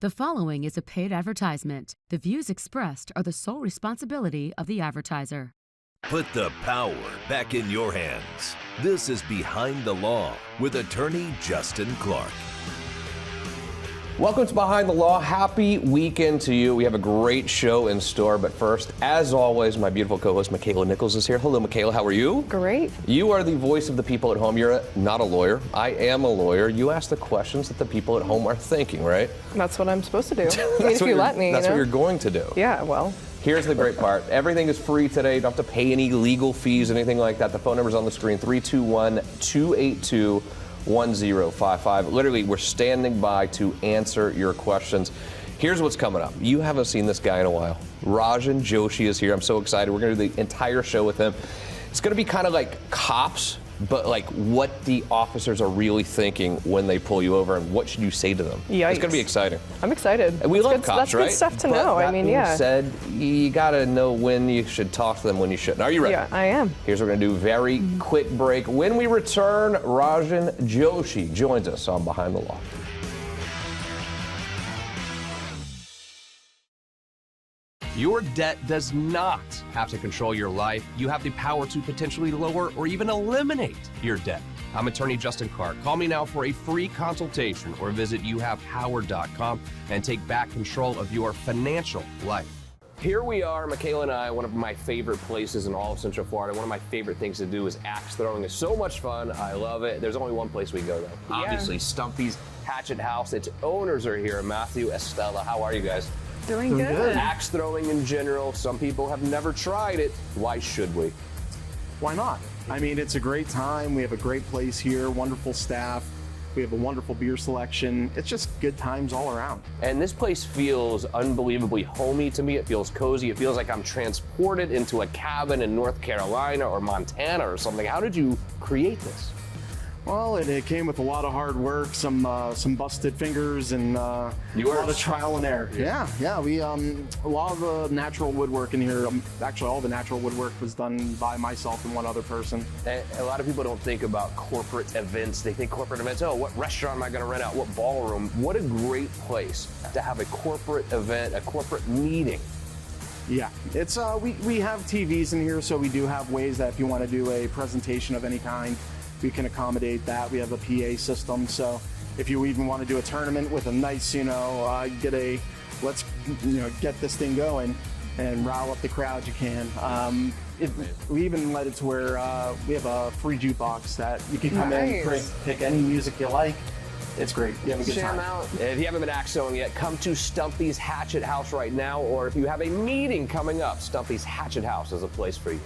The following is a paid advertisement. The views expressed are the sole responsibility of the advertiser. Put the power back in your hands. This is Behind the Law with attorney Justin Clark. Welcome to Behind the Law. Happy weekend to you. We have a great show in store, but first, as always, my beautiful co-host Makaila Nichols is here. Hello, Makaila. How are you? Great. You are the voice of the people at home. You're not a lawyer. I am a lawyer. You ask the questions that the people at home are thinking, right? That's what I'm supposed to do. If you let me. That's what you're going to do. Yeah, well. Here's the great part. Everything is free today. You don't have to pay any legal fees, anything like that. The phone number's on the screen, 321-282-1055. Literally, we're standing by to answer your questions. Here's what's coming up. You haven't seen this guy in a while. Rajan Joshi is here. I'm so excited. We're going to do the entire show with him. It's going to be kind of like Cops, but like what the officers are really thinking when they pull you over and what should you say to them. Yikes. It's going to be exciting. I'm excited. And we love That's cops, right? good stuff to But know. that I mean, being yeah. said, you got to know when you should talk to them, when you shouldn't. Are you ready? Yeah, I am. Here's what we're going to do. Very quick break. When we return, Rajan Joshi joins us on Behind the Law. Your debt does not have to control your life. You have the power to potentially lower or even eliminate your debt. I'm attorney Justin Clark. Call me now for a free consultation or visit youhavepower.com and take back control of your financial life. Here we are, Makaila and I, one of my favorite places in all of Central Florida. One of my favorite things to do is axe throwing. It's so much fun. I love it. There's only one place we go, though. Yeah. Obviously, Stumpy's Hatchet House. Its owners are here, Matthew, Estella. How are you guys? Doing good. Axe throwing in general. Some people have never tried it. Why should we? Why not? I mean, it's a great time. We have a great place here, wonderful staff. We have a wonderful beer selection. It's just good times all around. And this place feels unbelievably homey to me. It feels cozy. It feels like I'm transported into a cabin in North Carolina or Montana or something. How did you create this? Well, it came with a lot of hard work, some busted fingers, and a lot of trial and error. Yeah. We a lot of the natural woodwork in here. Actually, all the natural woodwork was done by myself and one other person. And a lot of people don't think about corporate events. They think corporate events. Oh, what restaurant am I going to rent out? What ballroom? What a great place to have a corporate event, a corporate meeting. Yeah, it's we have TVs in here, so we do have ways that if you want to do a presentation of any kind, we can accommodate that. We have a PA system, so if you even want to do a tournament with a nice, let's get this thing going and rile up the crowd, you can. We even let it to where we have a free jukebox that you can come in, pick any music you like. It's great. You have a good Jam time. out. If you haven't been axe throwing yet, come to Stumpy's Hatchet House right now, or if you have a meeting coming up, Stumpy's Hatchet House is a place for you.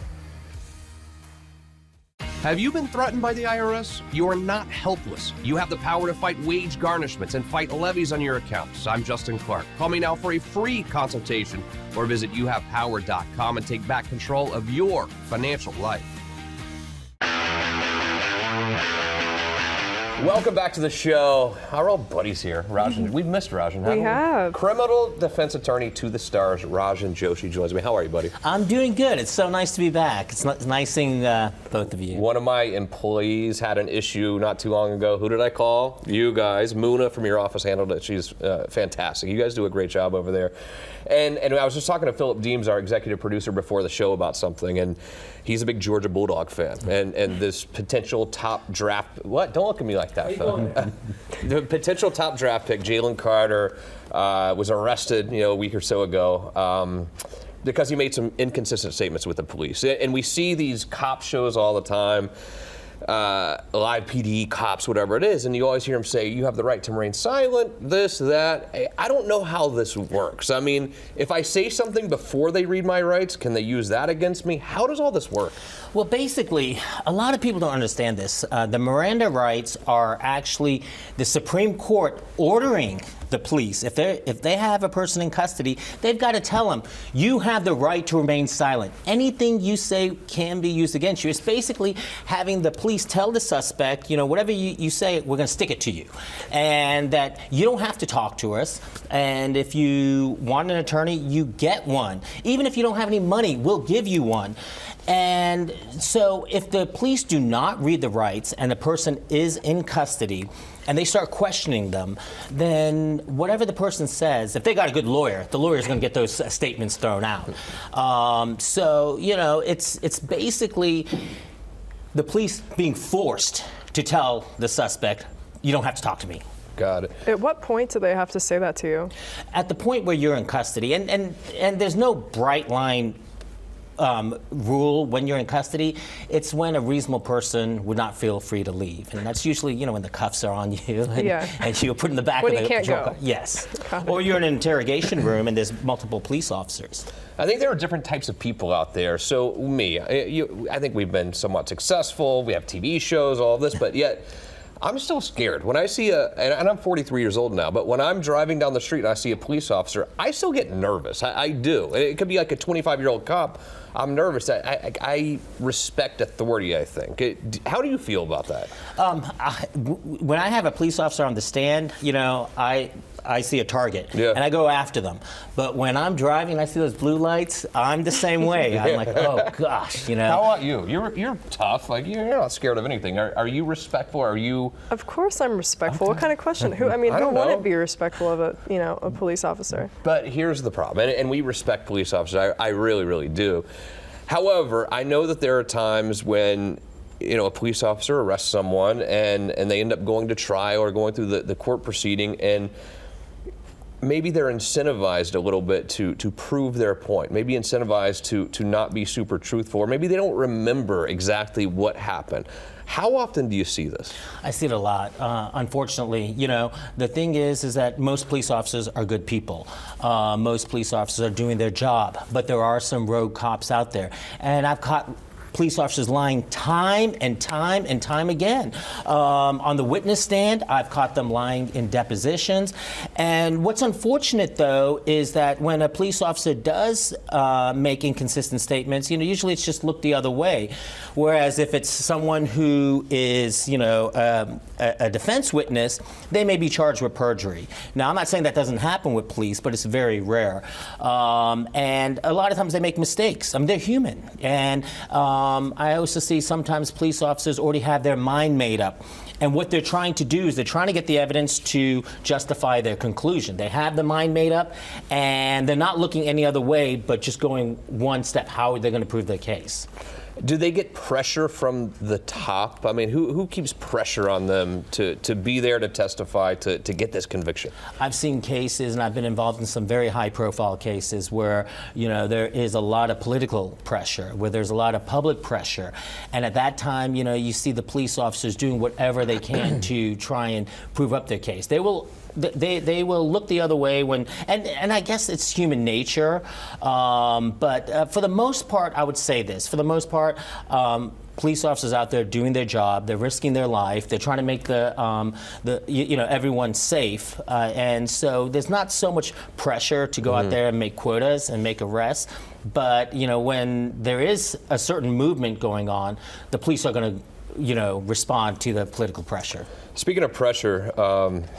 Have you been threatened by the IRS? You are not helpless. You have the power to fight wage garnishments and fight levies on your accounts. I'm Justin Clark. Call me now for a free consultation or visit youhavepower.com and take back control of your financial life. Welcome back to the show. Our old buddies here, Rajan. We've missed Rajan, haven't we? have. Criminal defense attorney to the stars, Rajan Joshi joins me. How are you, buddy? I'm doing good. It's so nice to be back. It's nice seeing both of you. One of my employees had an issue not too long ago. Who did I call? You guys. Muna from your office handled it. She's fantastic. You guys do a great job over there. And I was just talking to Philip Deems, our executive producer, before the show about something, and he's a big Georgia Bulldog fan. And this potential top draft, what? Don't look at me like that, Philip. The potential top draft pick, Jalen Carter, was arrested, a week or so ago. Because he made some inconsistent statements with the police. And we see these cop shows all the time, live PD, cops, whatever it is, and you always hear them say, you have the right to remain silent, this, that. I don't know how this works. I mean, if I say something before they read my rights, can they use that against me? How does all this work? Well, basically, a lot of people don't understand this. The Miranda rights are actually the Supreme Court ordering the police. If they have a person in custody, they've got to tell them, you have the right to remain silent. Anything you say can be used against you. It's basically having the police tell the suspect, whatever you say, we're going to stick it to you. And that you don't have to talk to us. And if you want an attorney, you get one. Even if you don't have any money, we'll give you one. And so if the police do not read the rights and the person is in custody and they start questioning them, then whatever the person says, if they got a good lawyer, the lawyer's going to get those statements thrown out. So, it's basically the police being forced to tell the suspect, you don't have to talk to me. Got it. At what point do they have to say that to you? At the point where you're in custody, and there's no bright line rule when you're in custody. It's when a reasonable person would not feel free to leave, and that's usually when the cuffs are on you and you're put in the back when of the you can't patrol go. car. Yes, or you're in an interrogation room and there's multiple police officers. I think there are different types of people out there. So I think we've been somewhat successful. We have TV shows, all of this, but yet I'm still scared. When I see and I'm 43 years old now, but when I'm driving down the street and I see a police officer, I still get nervous. I do. It could be like a 25-year-old cop. I'm nervous. I respect authority, I think. How do you feel about that? When I have a police officer on the stand, I see a target and I go after them. But when I'm driving and I see those blue lights, I'm the same way. I'm like, oh gosh, How about you? You're tough. Like you're not scared of anything. Are you respectful? Are you? Of course I'm respectful. What kind of question? Who wouldn't be respectful of a police officer? But here's the problem, and we respect police officers. I really, really do. However, I know that there are times when a police officer arrests someone and they end up going to trial or going through the court proceeding, and maybe they're incentivized a little bit to prove their point, maybe incentivized to not be super truthful, or maybe they don't remember exactly what happened. How often do you see this? I see it a lot. Unfortunately, the thing is that most police officers are good people. Most police officers are doing their job, but there are some rogue cops out there. And I've caught police officers lying time and time and time again. On the witness stand, I've caught them lying in depositions. And what's unfortunate, though, is that when a police officer does make inconsistent statements, usually it's just looked the other way. Whereas if it's someone who is, a defense witness, they may be charged with perjury. Now, I'm not saying that doesn't happen with police, but it's very rare. And a lot of times they make mistakes. I mean, they're human. And I also see sometimes police officers already have their mind made up. And what they're trying to do is they're trying to get the evidence to justify their conclusion. They have the mind made up, and they're not looking any other way but just going one step. How are they going to prove their case? Do they get pressure from the top? I mean, who keeps pressure on them to be there to testify, to get this conviction? I've seen cases, and I've been involved in some very high-profile cases where, there is a lot of political pressure, where there's a lot of public pressure. And at that time, you see the police officers doing whatever they can to try and prove up their case. They will look the other way and I guess it's human nature. But for the most part, I would say this. For the most part, police officers out there doing their job. They're risking their life. They're trying to make everyone safe. And so there's not so much pressure to go out there and make quotas and make arrests. But when there is a certain movement going on, the police are going to respond to the political pressure. Speaking of pressure,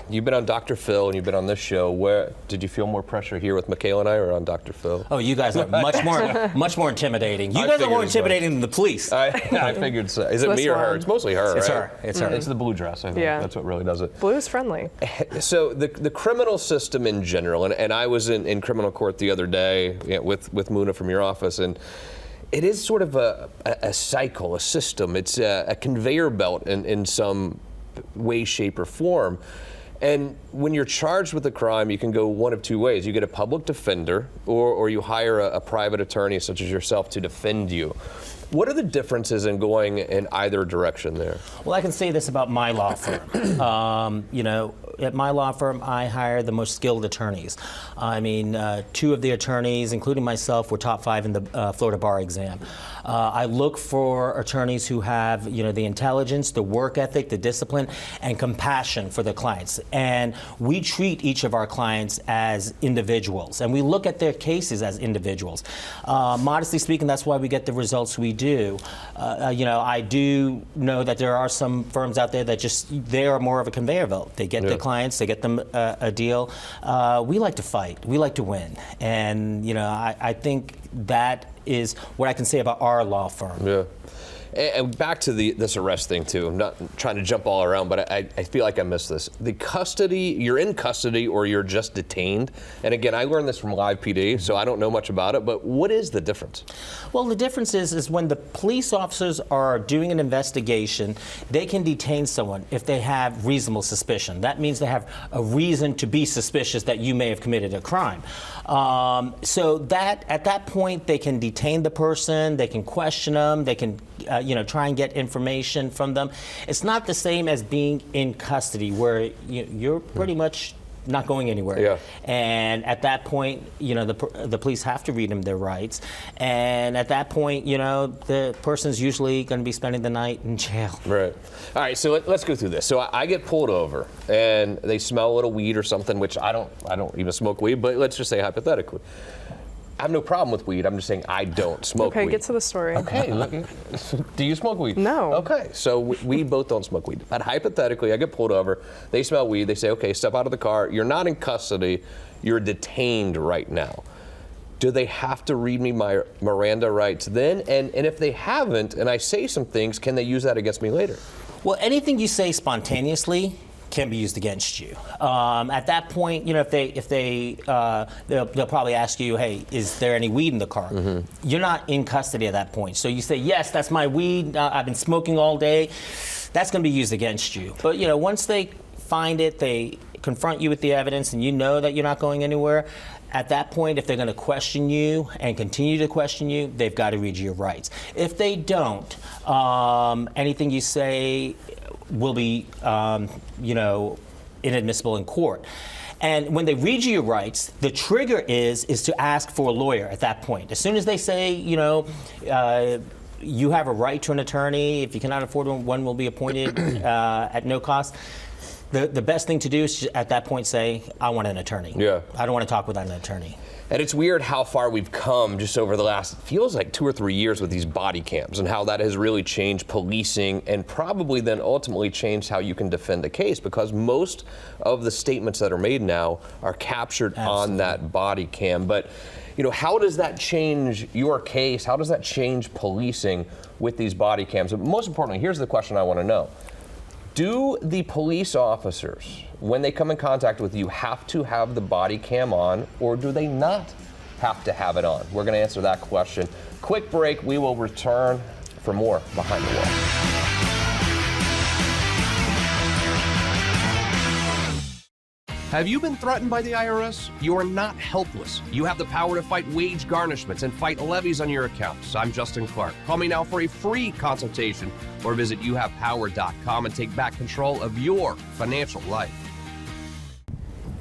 you've been on Dr. Phil and you've been on this show. Where did you feel more pressure here with Makaila and I, or on Dr. Phil? Oh, you guys are much more intimidating. You guys are more intimidating than the police. I figured so. Is it me or her? It's mostly her. It's right? her. It's her. It's the blue dress. I think that's what really does it. Blue's friendly. So the criminal system in general, and I was in criminal court the other day with Muna from your office, and it is sort of a cycle, a system. It's a conveyor belt in some way, shape, or form. And when you're charged with a crime, you can go one of two ways. You get a public defender, or you hire a private attorney such as yourself to defend you. What are the differences in going in either direction there? Well, I can say this about my law firm. At my law firm, I hire the most skilled attorneys. I mean, 2 of the attorneys, including myself, were top 5 in the Florida bar exam. I look for attorneys who have, the intelligence, the work ethic, the discipline, and compassion for their clients. And we treat each of our clients as individuals, and we look at their cases as individuals. Modestly speaking, that's why we get the results we do. I do know that there are some firms out there that they are more of a conveyor belt. They get the clients, they get them a deal. We like to fight. We like to win. And, I think that is what I can say about our law firm. Yeah. And back to this arrest thing too. I'm not trying to jump all around, but I feel like I missed this. The custody, you're in custody or you're just detained. And again, I learned this from Live PD, so I don't know much about it, but what is the difference? Well, the difference is when the police officers are doing an investigation, they can detain someone if they have reasonable suspicion. That means they have a reason to be suspicious that you may have committed a crime. So that at that point, they can detain the person, they can question them, they can try and get information from them. It's not the same as being in custody where you're pretty much not going anywhere. Yeah. And at that point, the police have to read them their rights. And at that point, the person's usually going to be spending the night in jail. Right. All right, so let's go through this. So I get pulled over and they smell a little weed or something, which I don't even smoke weed, but let's just say hypothetically. I have no problem with weed. I'm just saying I don't smoke weed. Okay, get to the story. Okay, look. Do you smoke weed? No. Okay, so we both don't smoke weed. But hypothetically, I get pulled over. They smell weed. They say, okay, step out of the car. You're not in custody. You're detained right now. Do they have to read me my Miranda rights then? And if they haven't, and I say some things, can they use that against me later? Well, anything you say spontaneously can be used against you. At that point, they'll probably ask you, hey, is there any weed in the car? Mm-hmm. You're not in custody at that point. So you say, yes, that's my weed. I've been smoking all day. That's going to be used against you. But once they find it, they confront you with the evidence, and you know that you're not going anywhere. At that point, if they're going to question you and continue to question you, they've got to read you your rights. If they don't, anything you say will be, inadmissible in court. And when they read you your rights, the trigger is to ask for a lawyer at that point. As soon as they say, you have a right to an attorney, if you cannot afford one will be appointed at no cost. The best thing to do is at that point say, I want an attorney. Yeah. I don't want to talk without an attorney. And it's weird how far we've come just over the last, feels like 2 or 3 years with these body cams and how that has really changed policing and probably then ultimately changed how you can defend a case, because most of the statements that are made now are captured on that body cam. But, how does that change your case? How does that change policing with these body cams? But most importantly, here's the question I want to know. Do the police officers, when they come in contact with you, have to have the body cam on, or do they not have to have it on? We're going to answer that question. Quick break. We will return for more Behind the Wall. Have you been threatened by the IRS? You are not helpless. You have the power to fight wage garnishments and fight levies on your accounts. I'm Justin Clark. Call me now for a free consultation or visit youhavepower.com and take back control of your financial life.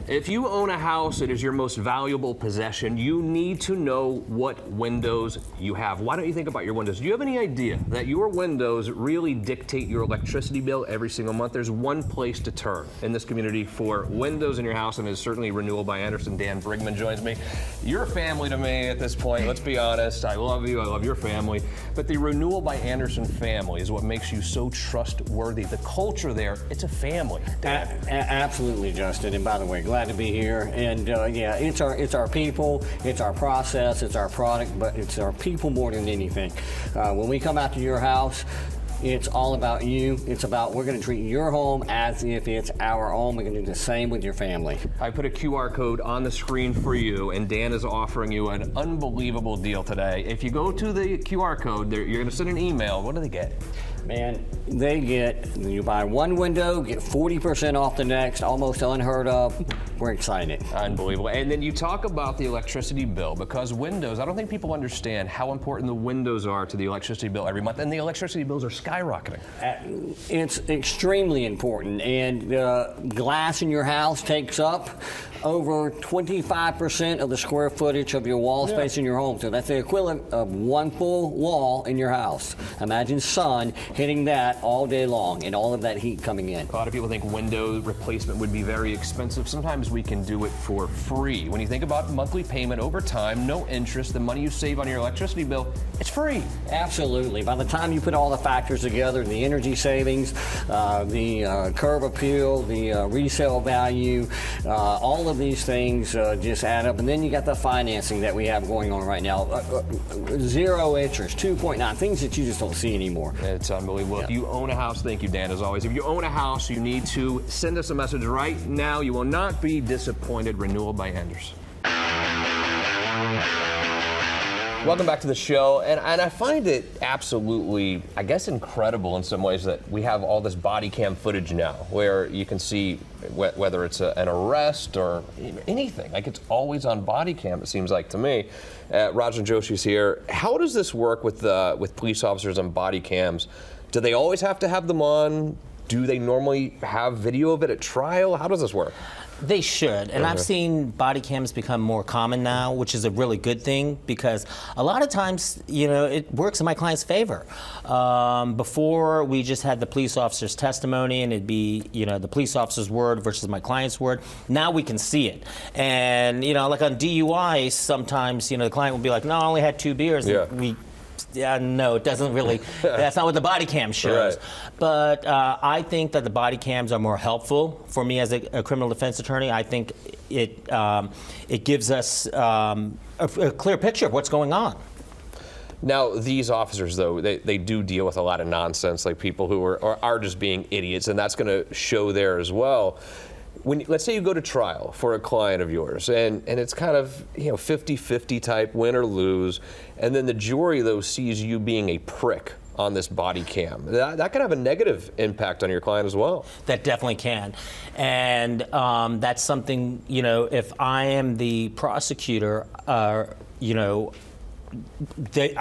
If you own a house, it is your most valuable possession. You need to know what windows you have. Why don't you think about your windows? Do you have any idea that your windows really dictate your electricity bill every single month? There's one place to turn in this community for windows in your house, and it's certainly Renewal by Anderson. Dan Brigman joins me. You're a family to me at this point. Let's be honest. I love you. I love your family. But the Renewal by Anderson family is what makes you so trustworthy. The culture there, it's a family. Absolutely, Justin. And by the way, glad to be here. And it's our people, it's our process, it's our product, but it's our people more than anything. When we come out to your house, it's all about you. It's about, we're going to treat your home as if it's our own. We're going to do the same with your family. I put a QR code on the screen for you, and Dan is offering you an unbelievable deal today. If you go to the QR code, you're going to send an email. What do they get? Man, you buy one window, get 40% off the next, almost unheard of. We're excited. Unbelievable. And then you talk about the electricity bill, because windows, I don't think people understand how important the windows are to the electricity bill every month, and the electricity bills are skyrocketing. It's extremely important, and glass in your house takes up over 25% of the square footage of your wall space in your home. So that's the equivalent of one full wall in your house. Imagine sun hitting that all day long and all of that heat coming in. A lot of people think window replacement would be very expensive. Sometimes times we can do it for free. When you think about monthly payment over time, no interest, the money you save on your electricity bill, it's free. Absolutely. By the time you put all the factors together, the energy savings, the curb appeal, the resale value, all of these things just add up. And then you got the financing that we have going on right now. Zero interest, 2.9, things that you just don't see anymore. It's unbelievable. Yeah. If you own a house, thank you, Dan, as always. If you own a house, you need to send us a message right now. You will not be disappointed. Renewal by Anders. Welcome back to the show, and I find it absolutely, I guess, incredible in some ways that we have all this body cam footage now where you can see whether it's an arrest or anything. Like, it's always on body cam, it seems like to me. Rajan Joshi's here. How does this work with police officers on body cams? Do they always have to have them on? Do they normally have video of it at trial? How does this work? They should, and I've seen body cams become more common now, which is a really good thing because a lot of times, it works in my client's favor. Before, we just had the police officer's testimony, and it'd be, the police officer's word versus my client's word. Now we can see it, and like on DUI, sometimes the client will be like, "No, I only had 2 beers." Yeah. No, it doesn't really. That's not what the body cam shows. Right. But I think that the body cams are more helpful for me as a criminal defense attorney. I think it gives us a clear picture of what's going on. Now, these officers, though, they do deal with a lot of nonsense, like people who are just being idiots, and that's going to show there as well. Let's say you go to trial for a client of yours, and it's kind of 50-50 type, win or lose, and then the jury, though, sees you being a prick on this body cam. That can have a negative impact on your client as well. That definitely can. And that's something, if I am the prosecutor, I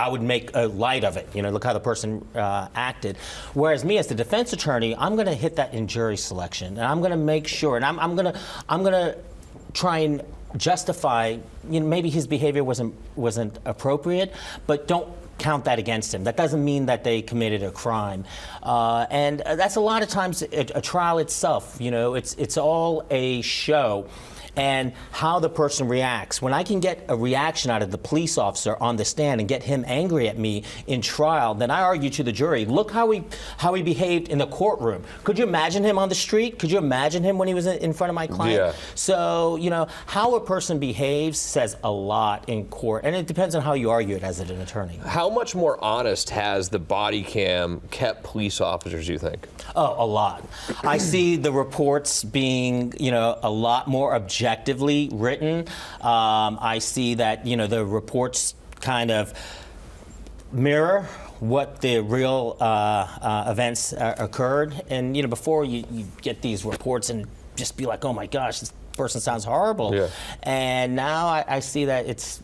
would make a light of it. Look how the person acted. Whereas me as the defense attorney, I'm going to hit that in jury selection, and I'm going to make sure, and I'm going to try and justify. Maybe his behavior wasn't appropriate, but don't count that against him. That doesn't mean that they committed a crime, and that's a lot of times a trial itself. It's all a show. And how the person reacts. When I can get a reaction out of the police officer on the stand and get him angry at me in trial, then I argue to the jury, look how he behaved in the courtroom. Could you imagine him on the street? Could you imagine him when he was in front of my client? Yeah. So, how a person behaves says a lot in court, and it depends on how you argue it as an attorney. How much more honest has the body cam kept police officers, you think? Oh, a lot. I see the reports being, a lot more objectively written. I see that, the reports kind of mirror what the real events occurred. And, before you get these reports and just be like, oh my gosh, this person sounds horrible. Yeah. And now I see that it's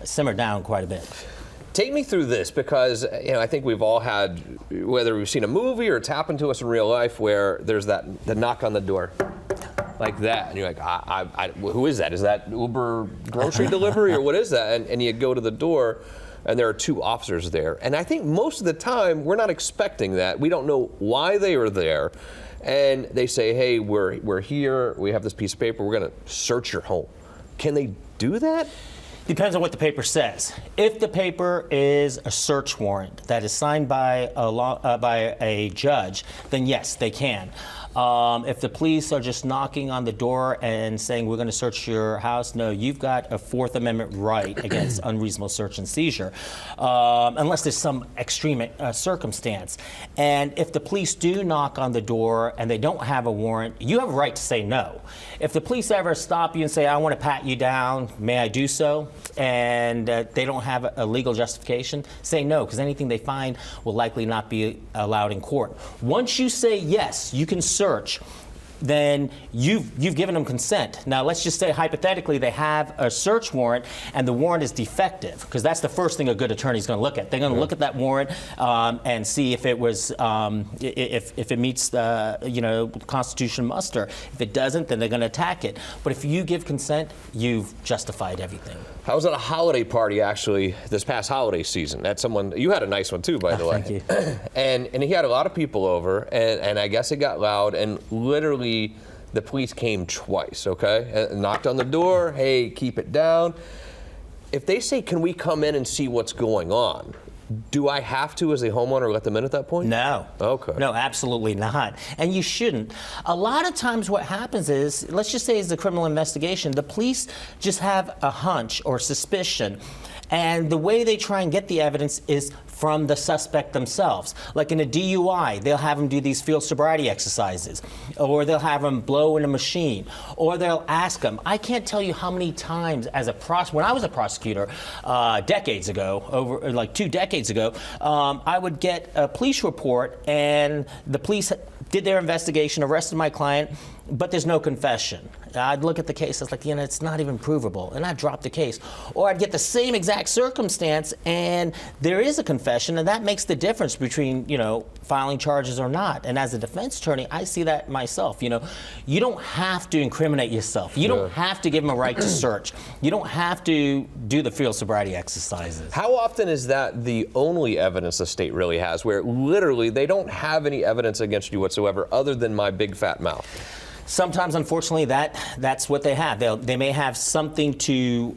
simmered down quite a bit. Take me through this, because I think we've all had, whether we've seen a movie or it's happened to us in real life, where there's the knock on the door, like that, and you're like, who is that? Is that Uber grocery delivery, or what is that? And you go to the door, and there are 2 officers there, and I think most of the time we're not expecting that. We don't know why they are there, and they say, hey, we're here. We have this piece of paper. We're going to search your home. Can they do that? Depends on what the paper says. If the paper is a search warrant that is signed by a judge, then yes, they can. If the police are just knocking on the door and saying, we're going to search your house, no, you've got a Fourth Amendment right against unreasonable search and seizure, unless there's some extreme circumstance. And if the police do knock on the door and they don't have a warrant, you have a right to say no. If the police ever stop you and say, I want to pat you down, may I do so? And they don't have a legal justification, say no, because anything they find will likely not be allowed in court. Once you say yes, you can search, then you've given them consent. Now, let's just say hypothetically they have a search warrant and the warrant is defective, because that's the first thing a good attorney is going to look at. They're going to look at that warrant and see if it was if it meets the Constitution muster. If it doesn't, then they're going to attack it. But if you give consent, you've justified everything. I was at a holiday party actually this past holiday season. That's you had a nice one too, by the way. Thank you. And he had a lot of people over, and I guess it got loud, and literally the police came twice, okay? And knocked on the door, hey, keep it down. If they say, can we come in and see what's going on? Do I have to, as a homeowner, let them in at that point? No. Okay. No, absolutely not. And you shouldn't. A lot of times what happens is, let's just say it's a criminal investigation, the police just have a hunch or suspicion. And the way they try and get the evidence is from the suspect themselves. Like in a DUI, they'll have them do these field sobriety exercises, or they'll have them blow in a machine, or they'll ask them. I can't tell you how many times as when I was a prosecutor decades ago, over like 2 decades ago, I would get a police report and the police did their investigation, arrested my client, but there's no confession. I'd look at the case, I was like, it's not even provable, and I'd drop the case. Or I'd get the same exact circumstance, and there is a confession, and that makes the difference between, filing charges or not. And as a defense attorney, I see that myself. You don't have to incriminate yourself. You don't have to give them a right to search. You don't have to do the field sobriety exercises. How often is that the only evidence the state really has, where literally they don't have any evidence against you whatsoever other than my big fat mouth? Sometimes, unfortunately, that's what they have. They may have something to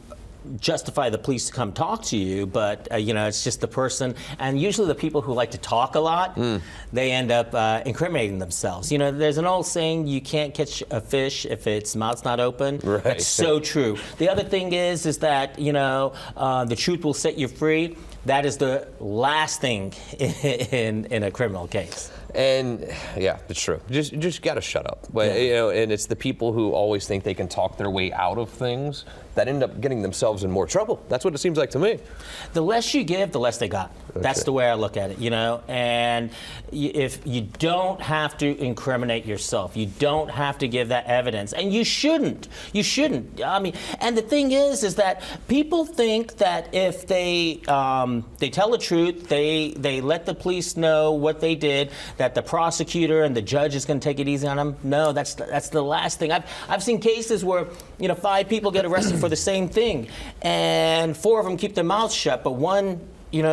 justify the police to come talk to you, but it's just the person, and usually the people who like to talk a lot, they end up incriminating themselves. There's an old saying, you can't catch a fish if its mouth's not open. Right. That's so true. The other thing is that the truth will set you free. That is the last thing in a criminal case. And yeah, it's true. Just got to shut up. But, and it's the people who always think they can talk their way out of things that end up getting themselves in more trouble. That's what it seems like to me. The less you give, the less they got. That's the way I look at it, And if you don't have to incriminate yourself, you don't have to give that evidence, and you shouldn't. You shouldn't. I mean, and the thing is that people think that if they tell the truth, they let the police know what they did, that the prosecutor and the judge is going to take it easy on them. No, that's the last thing. I've seen cases where 5 people get arrested for the same thing, and 4 of them keep their mouths shut, but one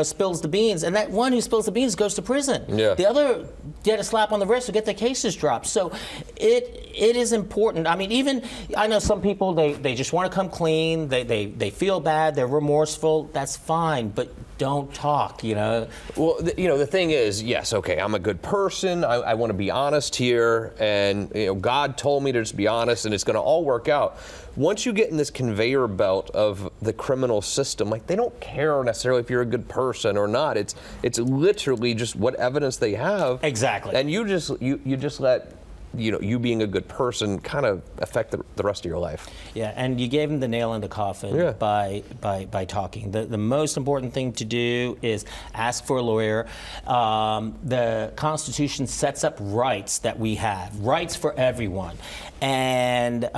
spills the beans, and that one who spills the beans goes to prison. Yeah. The other get a slap on the wrist or get their cases dropped. So it is important. I mean, I know some people, they just want to come clean, they feel bad, they're remorseful, that's fine, but don't talk, Well, the thing is, yes, okay, I'm a good person, I want to be honest here, and God told me to just be honest, and it's going to all work out. Once you get in this conveyor belt of the criminal system, they don't care necessarily if you're a good person or not. It's literally just what evidence they have. Exactly. And you just let you being a good person kind of affect the rest of your life. Yeah, and you gave him the nail in the coffin by talking. The most important thing to do is ask for a lawyer. The Constitution sets up rights that we have, rights for everyone, and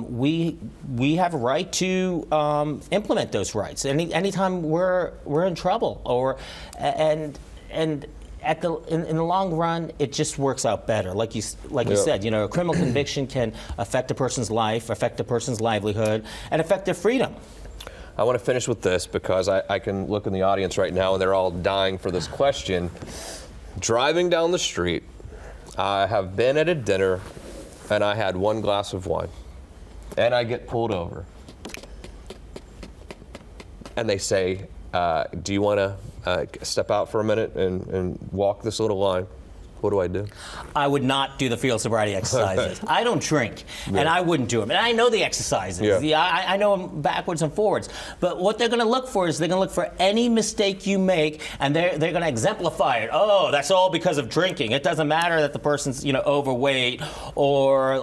we have a right to implement those rights anytime we're in trouble, in the long run, it just works out better. Like you said, a criminal conviction can affect a person's life, affect a person's livelihood, and affect their freedom. I want to finish with this because I can look in the audience right now and they're all dying for this question. Driving down the street, I have been at a dinner and I had 1 glass of wine, and I get pulled over. And they say, do you want to step out for a minute and walk this little line? What do I do? I would not do the field sobriety exercises. I don't drink, and I wouldn't do them. And I know the exercises. Yeah. I know them backwards and forwards. But what they're going to look for is they're going to look for any mistake you make, and they're going to exemplify it. Oh, that's all because of drinking. It doesn't matter that the person's overweight or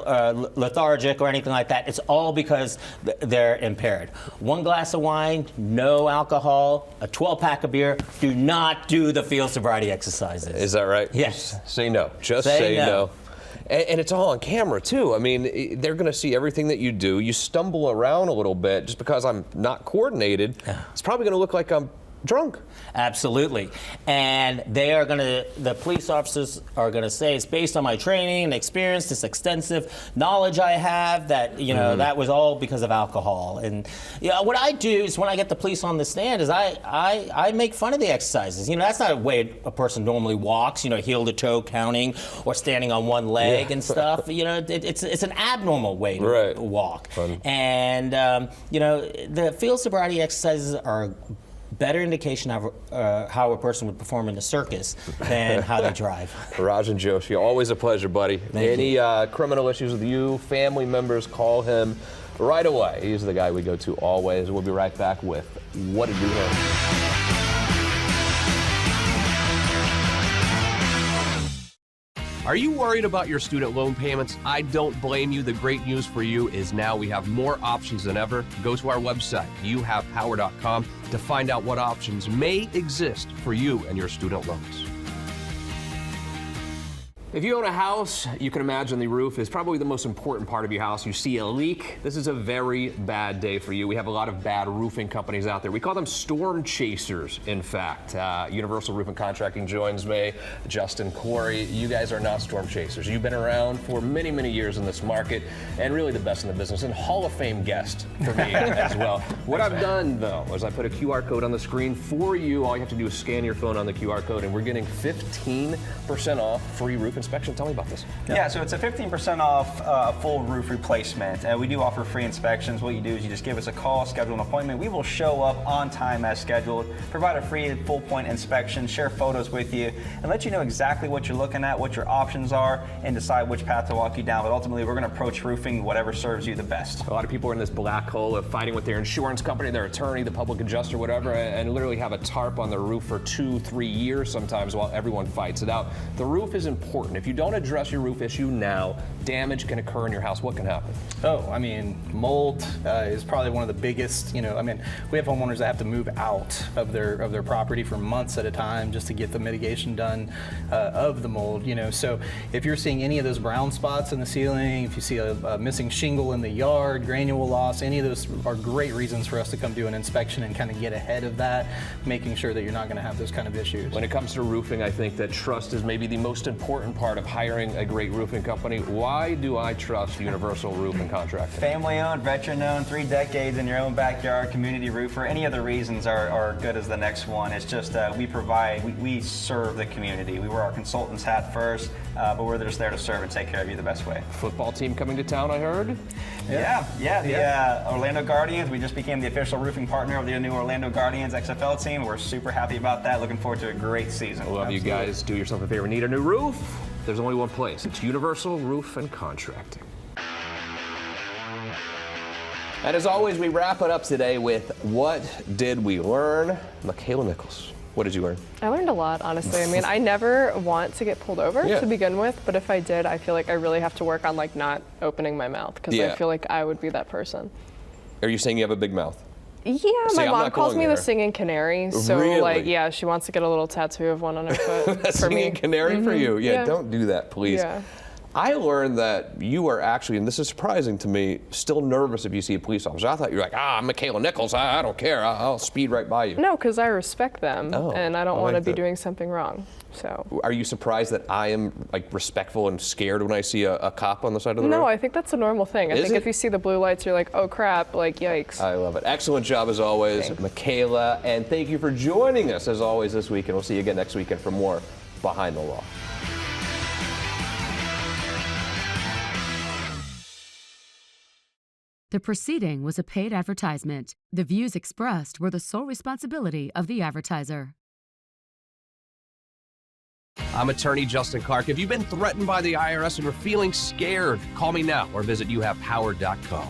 lethargic or anything like that. It's all because they're impaired. 1 glass of wine, no alcohol, a 12-pack of beer. Do not do the field sobriety exercises. Is that right? Yes. Say no. Just say no. And it's all on camera, too. I mean, they're going to see everything that you do. You stumble around a little bit just because I'm not coordinated. Yeah. It's probably going to look like I'm drunk. Absolutely. And the police officers are going to say it's based on my training and experience, this extensive knowledge I have, that, that was all because of alcohol. And what I do is when I get the police on the stand is I make fun of the exercises. That's not a way a person normally walks, heel to toe counting or standing on one leg and stuff. It's an abnormal way to walk. Fun. And, the field sobriety exercises are better indication of how a person would perform in the circus than how they drive. Rajan Joshi, always a pleasure, buddy. Any criminal issues with you, family members, call him right away. He's the guy we go to always. We'll be right back with What Did We Learn? Are you worried about your student loan payments? I don't blame you. The great news for you is now we have more options than ever. Go to our website, youhavepower.com, to find out what options may exist for you and your student loans. If you own a house, you can imagine the roof is probably the most important part of your house. You see a leak, this is a very bad day for you. We have a lot of bad roofing companies out there. We call them storm chasers, in fact. Universal Roofing Contracting joins me. Justin, Corey, you guys are not storm chasers. You've been around for many, many years in this market, and really the best in the business, and Hall of Fame guest for me as well. What I've done, though, is I put a QR code on the screen for you. All you have to do is scan your phone on the QR code, and we're getting 15% off free roof inspection. Tell me about this. Yeah, so it's a 15% off a full roof replacement. We do offer free inspections. What you do is you just give us a call, schedule an appointment. We will show up on time as scheduled, provide a free full point inspection, share photos with you, and let you know exactly what you're looking at, what your options are, and decide which path to walk you down. But ultimately, we're going to approach roofing whatever serves you the best. A lot of people are in this black hole of fighting with their insurance company, their attorney, the public adjuster, whatever, and literally have a tarp on their roof for 2-3 years sometimes while everyone fights it out. The roof is important. If you don't address your roof issue now, damage can occur in your house. What can happen? Mold is probably one of the biggest. We have homeowners that have to move out of their property for months at a time just to get the mitigation done of the mold. So if you're seeing any of those brown spots in the ceiling, if you see a missing shingle in the yard, granule loss, any of those are great reasons for us to come do an inspection and kind of get ahead of that, making sure that you're not going to have those kind of issues. When it comes to roofing, I think that trust is maybe the most important part of hiring a great roofing company. Why do I trust Universal Roofing Contracting? Family-owned, veteran-owned, 3 decades in your own backyard, community roofer. Any other reasons are good as the next one. It's just we serve the community. We wear our consultant's hat first, but we're just there to serve and take care of you the best way. Football team coming to town, I heard? The Orlando Guardians. We just became the official roofing partner of the new Orlando Guardians XFL team. We're super happy about that. Looking forward to a great season. I love you guys. Do yourself a favor. Need a new roof? There's only one place. It's Universal Roof and Contracting. And as always, we wrap it up today with What Did We Learn? Makaila Nichols, what did you learn? I learned a lot, honestly. I never want to get pulled over to begin with, but if I did, I feel like I really have to work on not opening my mouth, because I feel like I would be that person. Are you saying you have a big mouth? Yeah, my mom calls me the singing canary. So, really? she wants to get a little tattoo of one on her foot for singing me. Canary for you? Yeah, don't do that, please. Yeah. I learned that you are actually, and this is surprising to me, still nervous if you see a police officer. I thought you were like, I'm Makaila Nichols. I don't care. I'll speed right by you. No, because I respect them, and I don't want to be that. doing something wrong. So. Are you surprised that I am respectful and scared when I see a cop on the side of the road? No, I think that's a normal thing. I think if you see the blue lights, you're like, oh crap, yikes. I love it. Excellent job as always, Makaila, and thank you for joining us as always this week, and we'll see you again next weekend for more Behind the Law. The proceeding was a paid advertisement. The views expressed were the sole responsibility of the advertiser. I'm attorney Justin Clark. If you've been threatened by the IRS and are feeling scared, call me now or visit youhavepower.com.